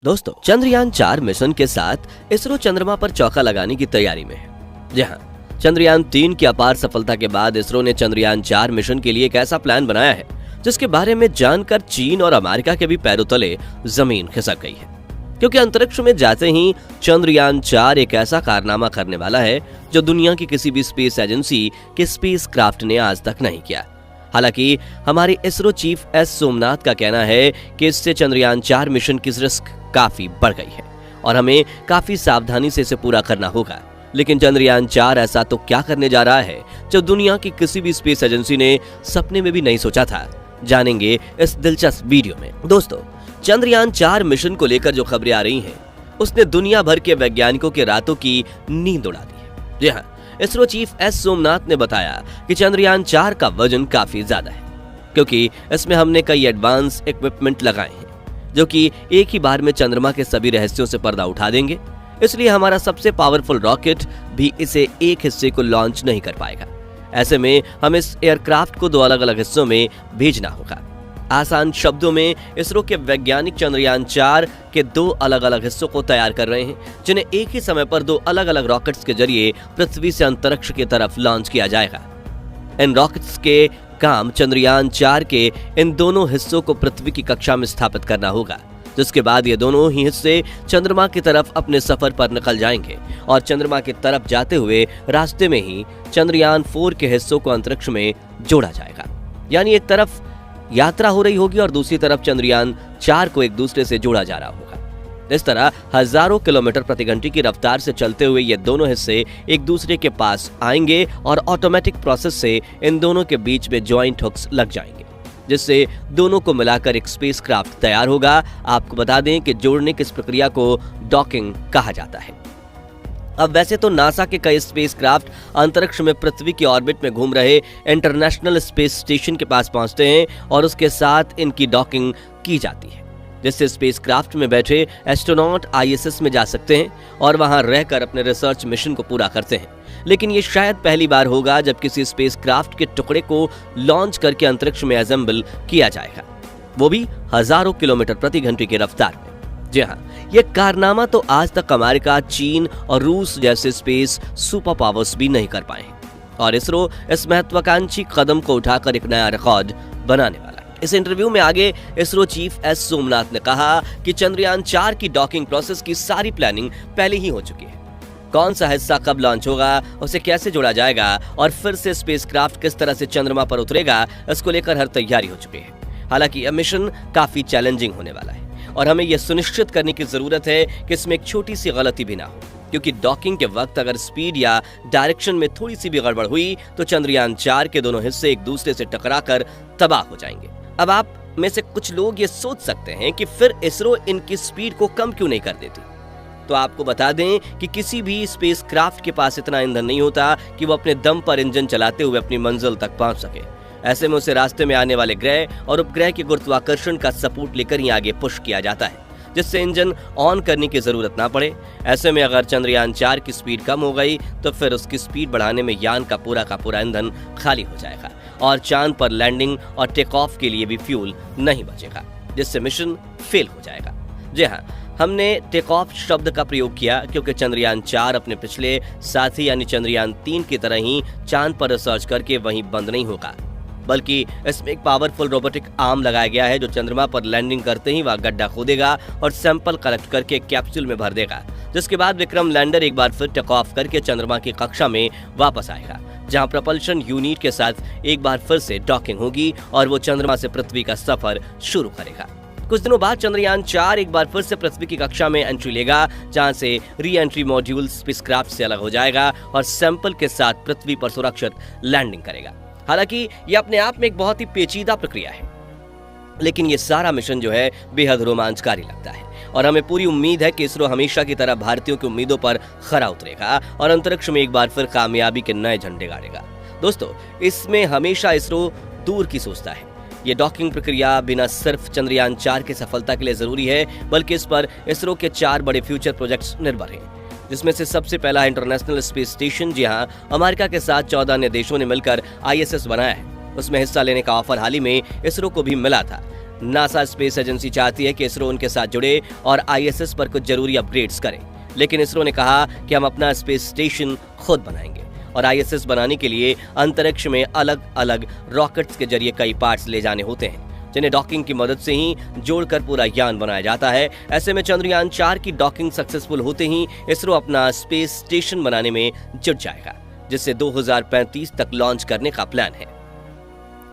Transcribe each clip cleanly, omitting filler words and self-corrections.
दोस्तों, चंद्रयान-4 मिशन के साथ इसरो चंद्रमा पर चौका लगाने की तैयारी में है। जी हाँ, चंद्रयान-3 की अपार सफलता के बाद इसरो ने चंद्रयान-4 मिशन के लिए एक ऐसा प्लान बनाया है जिसके बारे में जानकर चीन और अमेरिका के भी पैरों तले जमीन खिसक गई है। क्योंकि अंतरिक्ष में जाते ही चंद्रयान-4 एक ऐसा कारनामा करने वाला है जो दुनिया की किसी भी स्पेस एजेंसी के स्पेस क्राफ्ट ने आज तक नहीं किया। हालांकि हमारे इसरो चीफ एस सोमनाथ का कहना है कि इससे चंद्रयान-4 मिशन की रिस्क काफी बढ़ गई है और हमें काफी सावधानी से इसे पूरा करना होगा। लेकिन चंद्रयान-4 ऐसा तो क्या करने जा रहा है जो दुनिया की किसी भी स्पेस एजेंसी ने सपने में भी नहीं सोचा था, जानेंगे इस दिलचस्प वीडियो में। दोस्तों, चंद्रयान-4 मिशन को लेकर जो खबरें आ रही हैं, उसने दुनिया भर के वैज्ञानिकों के रातों की नींद उड़ा दी है। जी हाँ, इसरो चीफ एस सोमनाथ ने बताया कि चंद्रयान-4 का वजन काफी ज्यादा है क्योंकि इसमें हमने कई एडवांस इक्विपमेंट लगाए हैं जो कि एक ही बार में चंद्रमा के सभी रहस्यों से पर्दा उठा देंगे। इसलिए हमारा सबसे पावरफुल रॉकेट भी इसे एक हिस्से को लॉन्च नहीं कर पाएगा। ऐसे में हम इस एयरक्राफ्ट को 2 अलग अलग हिस्सों में भेजना होगा। आसान शब्दों में इसरो के वैज्ञानिक चंद्रयान-4 के 2 अलग अलग हिस्सों को तैयार कर रहे हैं जिन्हें एक ही समय पर 2 अलग अलग रॉकेट्स के जरिए पृथ्वी से अंतरिक्ष की तरफ लॉन्च किया जाएगा। इन रॉकेट्स के काम चंद्रयान-4 के इन दोनों हिस्सों को पृथ्वी की कक्षा में स्थापित करना होगा, जिसके बाद ये दोनों ही हिस्से चंद्रमा की तरफ अपने सफर पर निकल जाएंगे और चंद्रमा की तरफ जाते हुए रास्ते में ही चंद्रयान-4 के हिस्सों को अंतरिक्ष में जोड़ा जाएगा। यानी एक तरफ यात्रा हो रही होगी और दूसरी तरफ चंद्रयान-4 को एक दूसरे से जोड़ा जा रहा होगा। इस तरह हजारों किलोमीटर प्रति घंटे की रफ्तार से चलते हुए ये दोनों हिस्से एक दूसरे के पास आएंगे और ऑटोमेटिक प्रोसेस से इन दोनों के बीच में जॉइंट हुक्स लग जाएंगे, जिससे दोनों को मिलाकर एक स्पेसक्राफ्ट तैयार होगा। आपको बता दें कि जोड़ने की इस प्रक्रिया को डॉकिंग कहा जाता है। अब वैसे तो नासा के कई स्पेसक्राफ्ट अंतरिक्ष में पृथ्वी की ऑर्बिट में घूम रहे इंटरनेशनल स्पेस स्टेशन के पास पहुंचते हैं और उसके साथ इनकी डॉकिंग की जाती है, जिससे स्पेसक्राफ्ट में बैठे एस्ट्रोनॉट आईएसएस में जा सकते हैं और वहां रहकर अपने रिसर्च मिशन को पूरा करते हैं। लेकिन ये शायद पहली बार होगा जब किसी स्पेसक्राफ्ट के टुकड़े को लॉन्च करके अंतरिक्ष में असेंबल किया जाएगा, वो भी हजारों किलोमीटर प्रति घंटे की रफ्तार में। जी हाँ, ये कारनामा तो आज तक अमेरिका, चीन और रूस जैसे स्पेस सुपर पावर्स भी नहीं कर पाए हैं और इसरो इस महत्वाकांक्षी कदम को उठाकर एक नया रिकॉर्ड बनाने वाला है। इस इंटरव्यू में आगे इसरो चीफ एस सोमनाथ ने कहा कि चंद्रयान-4 की डॉकिंग प्रोसेस की सारी प्लानिंग पहले ही हो चुकी है। कौन सा हिस्सा कब लॉन्च होगा, उसे कैसे जोड़ा जाएगा और फिर से स्पेसक्राफ्ट किस तरह से चंद्रमा पर उतरेगा, इसको लेकर हर तैयारी हो चुकी है। हालांकि यह मिशन काफी चैलेंजिंग होने वाला है और हमें यह सुनिश्चित करने की जरूरत है कि इसमें एक छोटी सी गलती भी ना हो, क्योंकि डॉकिंग के वक्त अगर स्पीड या डायरेक्शन में थोड़ी सी भी गड़बड़ हुई तो चंद्रयान-4 के दोनों हिस्से एक दूसरे से टकराकर तबाह हो जाएंगे। अब आप में से कुछ लोग ये सोच सकते हैं कि फिर इसरो इनकी स्पीड को कम क्यों नहीं कर देती। तो आपको बता दें कि किसी भी स्पेसक्राफ्ट के पास इतना ईंधन नहीं होता कि वो अपने दम पर इंजन चलाते हुए अपनी मंजिल तक पहुंच सके। ऐसे में उसे रास्ते में आने वाले ग्रह और उपग्रह के गुरुत्वाकर्षण का सपोर्ट लेकर ही आगे पुश किया जाता है, जिससे इंजन ऑन करने की जरूरत ना पड़े। ऐसे में अगर चंद्रयान-4 की स्पीड कम हो गई तो फिर उसकी स्पीड बढ़ाने में यान का पूरा ईंधन खाली हो जाएगा और चांद पर लैंडिंग और टेक ऑफ के लिए भी फ्यूल नहीं बचेगा, जिससे मिशन फेल हो जाएगा। जी हाँ, हमने टेक ऑफ शब्द का प्रयोग किया क्योंकि चंद्रयान-4 अपने पिछले साथी यानी चंद्रयान-3 की तरह ही चांद पर रिसर्च करके वहीं बंद नहीं होगा, बल्कि इसमें एक पावरफुल रोबोटिक आर्म लगाया गया है जो चंद्रमा पर लैंडिंग करते ही वहां गड्ढा खोदेगा और सैंपल कलेक्ट करके कैप्सूल में भर देगा, जिसके बाद विक्रम लैंडर एक बार फिर टेक ऑफ करके चंद्रमा की कक्षा में वापस आएगा, जहां प्रपल्शन यूनिट के साथ एक बार फिर से डॉकिंग होगी और वो चंद्रमा से पृथ्वी का सफर शुरू करेगा। कुछ दिनों बाद चंद्रयान-4 एक बार फिर से पृथ्वी की कक्षा में एंट्री लेगा, जहां से री एंट्री मॉड्यूल स्पेसक्राफ्ट से अलग हो जाएगा और सैंपल के साथ पृथ्वी पर सुरक्षित लैंडिंग करेगा। हालांकि यह अपने आप में एक बहुत ही पेचीदा प्रक्रिया है, लेकिन ये सारा मिशन जो है बेहद रोमांचकारी लगता है और हमें पूरी उम्मीद है कि इसरो हमेशा की तरह भारतीयों की उम्मीदों पर खरा उतरेगा और अंतरिक्ष में एक बार फिर कामयाबी के नए झंडे गाड़ेगा। दोस्तों, इसमें हमेशा इसरो दूर की सोचता है। ये डॉकिंग प्रक्रिया बिना सिर्फ चंद्रयान-4 की सफलता के लिए जरूरी है, बल्कि इस पर इसरो के 4 बड़े फ्यूचर प्रोजेक्ट्स निर्भर हैं, जिसमें से सबसे पहला इंटरनेशनल स्पेस स्टेशन। जी हाँ, अमेरिका के साथ 14 अन्य देशों ने मिलकर आईएसएस बनाया है। उसमें हिस्सा लेने का ऑफर हाल ही में इसरो को भी मिला था। नासा स्पेस एजेंसी चाहती है कि इसरो उनके साथ जुड़े और ISS पर कुछ जरूरी अपग्रेड्स करे, लेकिन इसरो ने कहा कि हम अपना स्पेस स्टेशन खुद बनाएंगे और ISS बनाने के लिए अंतरिक्ष में अलग अलग रॉकेट्स के जरिए कई पार्ट्स ले जाने होते हैं, जिन्हें डॉकिंग की मदद से ही जोड़कर पूरा यान बनाया जाता है। ऐसे में चंद्रयान 4 की डॉकिंग सक्सेसफुल होते ही इसरो अपना स्पेस स्टेशन बनाने में जुट जाएगा, जिसे 2035 तक लॉन्च करने का प्लान है।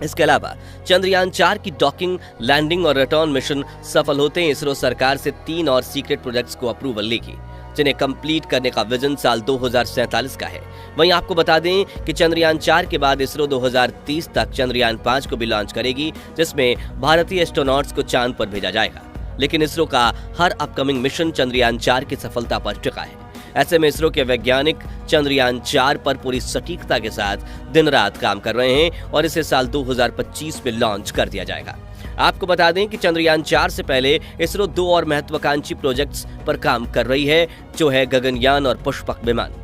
इसके अलावा चंद्रयान 4 की डॉकिंग, लैंडिंग और रिटर्न मिशन सफल होते ही इसरो सरकार से 3 और सीक्रेट प्रोजेक्ट्स को अप्रूवल लेगी, जिन्हें कंप्लीट करने का विजन साल 2047 का है। वहीं आपको बता दें कि चंद्रयान 4 के बाद इसरो 2030 तक चंद्रयान 5 को भी लॉन्च करेगी, जिसमें भारतीय एस्ट्रोनॉट्स को चांद पर भेजा जाएगा। लेकिन इसरो का हर अपकमिंग मिशन चंद्रयान 4 की सफलता पर टिका है। ऐसे में इसरो के वैज्ञानिक चंद्रयान 4 पर पूरी सटीकता के साथ दिन रात काम कर रहे हैं और इसे साल 2025 में लॉन्च कर दिया जाएगा। आपको बता दें कि चंद्रयान 4 से पहले इसरो 2 और महत्वाकांक्षी प्रोजेक्ट्स पर काम कर रही है, जो है गगनयान और पुष्पक विमान।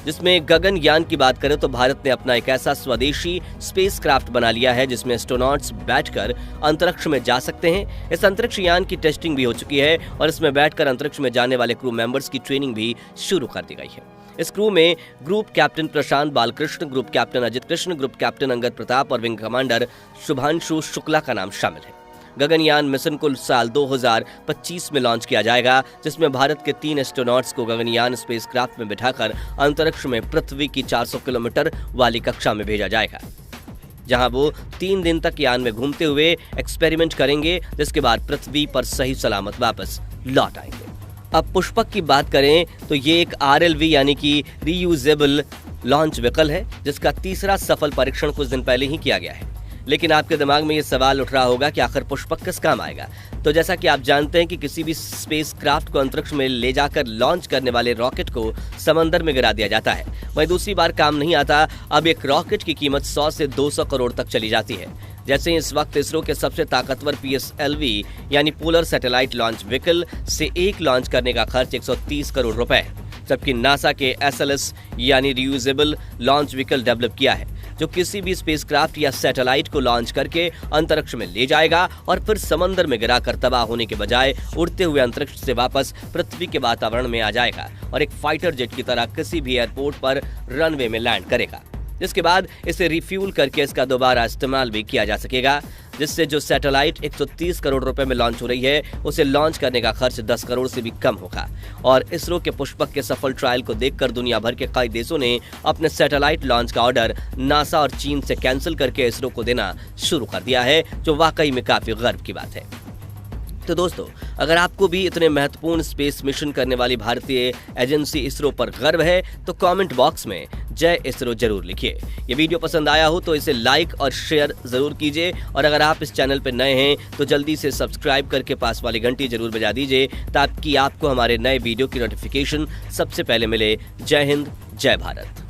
जिसमें गगनयान की बात करें तो भारत ने अपना एक ऐसा स्वदेशी स्पेसक्राफ्ट बना लिया है जिसमें एस्ट्रोनॉट्स बैठकर अंतरिक्ष में जा सकते हैं। इस अंतरिक्ष यान की टेस्टिंग भी हो चुकी है और इसमें बैठकर अंतरिक्ष में जाने वाले क्रू मेंबर्स की ट्रेनिंग भी शुरू कर दी गई है। इस क्रू में group captain Prashant Balakrishna, group captain Ajit Krishna, group captain Angad Pratap और विंग कमांडर शुभांशु शुक्ला का नाम शामिल है। गगनयान मिशन को साल 2025 में लॉन्च किया जाएगा, जिसमें भारत के 3 एस्ट्रोनॉट्स को गगनयान स्पेसक्राफ्ट में बिठाकर अंतरिक्ष में पृथ्वी की 400 किलोमीटर वाली कक्षा में भेजा जाएगा, जहां वो 3 दिन तक यान में घूमते हुए एक्सपेरिमेंट करेंगे, जिसके बाद पृथ्वी पर सही सलामत वापस लौट आएंगे। अब पुष्पक की बात करें तो ये एक RLV यानी कि रीयूजेबल लॉन्च व्हीकल है, जिसका तीसरा सफल परीक्षण कुछ दिन पहले ही किया गया है। लेकिन आपके दिमाग में ये सवाल उठ रहा होगा कि आखिर पुष्पक किस काम आएगा। तो जैसा कि आप जानते हैं कि किसी भी स्पेसक्राफ्ट को अंतरिक्ष में ले जाकर लॉन्च करने वाले रॉकेट को समंदर में गिरा दिया जाता है, वहीं दूसरी बार काम नहीं आता। अब एक रॉकेट की कीमत 100 से 200 करोड़ तक चली जाती है। जैसे इस वक्त इसरो के सबसे ताकतवर PSLV यानी पोलर सैटेलाइट लॉन्च व्हीकल से एक लॉन्च करने का खर्च 130 करोड़ रुपए है, जबकि नासा के SLS यानी रियूजेबल लॉन्च व्हीकल डेवलप किया है, जो किसी भी स्पेसक्राफ्ट या सैटेलाइट को लॉन्च करके अंतरिक्ष में ले जाएगा और फिर समंदर में गिराकर तबाह होने के बजाय उड़ते हुए अंतरिक्ष से वापस पृथ्वी के वातावरण में आ जाएगा और एक फाइटर जेट की तरह किसी भी एयरपोर्ट पर रनवे में लैंड करेगा, जिसके बाद इसे रिफ्यूल करके इसका दोबारा इस्तेमाल भी किया जा सकेगा, जिससे जो सैटेलाइट 130 करोड़ रुपए में लॉन्च हो रही है, उसे लॉन्च करने का खर्च 10 करोड़ से भी कम होगा। और इसरो के पुष्पक के सफल ट्रायल को देखकर दुनिया भर के कई देशों ने अपने सैटेलाइट लॉन्च का ऑर्डर नासा और चीन से कैंसिल करके इसरो को देना शुरू कर दिया है, जो वाकई में काफी गर्व की बात है। तो दोस्तों, अगर आपको भी इतने महत्वपूर्ण स्पेस मिशन करने वाली भारतीय एजेंसी इसरो पर गर्व है तो कमेंट बॉक्स में जय इसरो जरूर लिखिए। ये वीडियो पसंद आया हो तो इसे लाइक और शेयर जरूर कीजिए और अगर आप इस चैनल पर नए हैं तो जल्दी से सब्सक्राइब करके पास वाली घंटी जरूर बजा दीजिए, ताकि आपको हमारे नए वीडियो की नोटिफिकेशन सबसे पहले मिले। जय हिंद, जय भारत।